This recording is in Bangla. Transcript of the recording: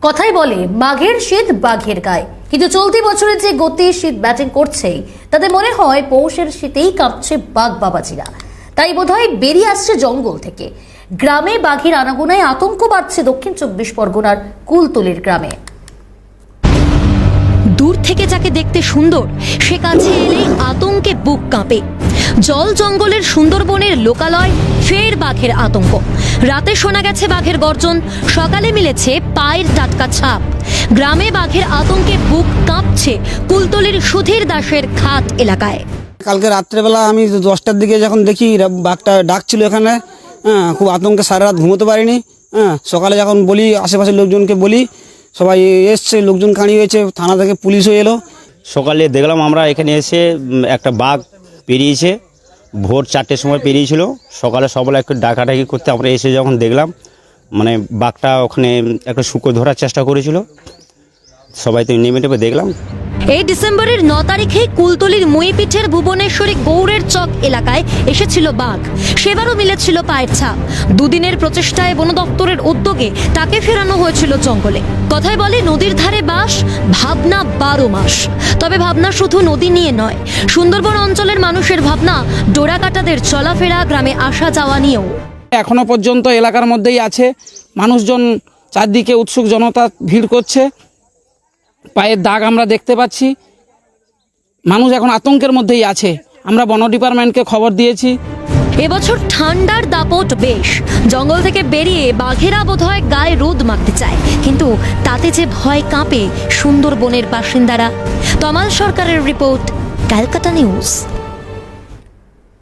কথাই বলে বাঘের শীত বাঘের গায়ে, কিন্তু চলতি বছরে যে গতি শীত ব্যাটিং করছেই তাতে মনে হয় পৌষের শীতেই কাঁপছে বাঘ বাবাজিরা। তাই বোধহয় বেরিয়ে আসছে জঙ্গল থেকে। গ্রামে বাঘের আনাগোনায় আতঙ্ক বাড়ছে দক্ষিণ 24 পরগনার কুলতলির গ্রামে। দূর থেকে যাকে দেখতে সুন্দর সে কাছে এলেই আতঙ্কে বুক কাঁপে। জল জঙ্গলের সুন্দরবনের লোকালয়, ফের বাঘের আতঙ্ক। রাতে শোনা গেছে বাঘের গর্জন, সকালে মিলেছে পায়ের টাটকা ছাপ। গ্রামে বাঘের আতঙ্কে বুক কাঁপছে কুলতলির সুধীর দাসের খাট এলাকায়। কালকে রাত্রেবেলা আমি 10টার দিকে যখন দেখি বাঘটা ডাকছিল এখানে, খুব আতঙ্কে সারা রাত ঘুমোতে পারিনি। সকালে যখন বলি আশেপাশের লোকজনকে বলি, সবাই এসছে, লোকজন কাঁড়ি হয়েছে, থানা থেকে পুলিশও এলো। সকালে দেখলাম আমরা এখানে এসে একটা বাঘ পেরিয়েছে, ভোর 4টের সময় পেরিয়েছিল। সকালে সবাই একটু ডাকাডাকি করতে আমরা এসে যখন দেখলাম, মানে বাঘটা ওখানে একটা শুকো ধরার চেষ্টা করেছিল। সবাই তো নেমে টেপে দেখলাম। এই ডিসেম্বরের 9 তারিখে কুলতলির মইপিঠের ভুবনেশ্বরী গৌড়ের চক এলাকায় এসেছিল বাঘ। সেবারও মিলেছিল পায়ের ছাপ। দুদিনের প্রচেষ্টায় বন দপ্তরের উদ্যোগে তাকে ফেরানো হয়েছিল জঙ্গলে। কথায় বলে নদীর ধারে বাস, ভাবনা 12 মাস। তবে ভাবনা শুধু নদী নিয়ে নয়, সুন্দরবন অঞ্চলের মানুষের ভাবনা ডোরাকাটাদের চলাফেরা, গ্রামে আসা যাওয়া নিয়েও। এখনো পর্যন্ত এলাকার মধ্যেই আছে, মানুষজন চারদিকে উৎসুক জনতা ভিড় করছে, পায়ের দাগ আমরা দেখতে পাচ্ছি। মানুষ এখন আতঙ্কের মধ্যেই আছে। আমরা বন ডিপার্টমেন্টকে খবর দিয়েছি। এবছর ঠান্ডার দাপট বেশ। জঙ্গল থেকে বেরিয়ে বাঘেরা বোধহয় গায়ে রোদ মাখতে চায়, কিন্তু তাতে যে ভয় কাঁপে সুন্দরবনের বাসিন্দারা। তমাল সরকারের রিপোর্ট, ক্যালকাটা নিউজ।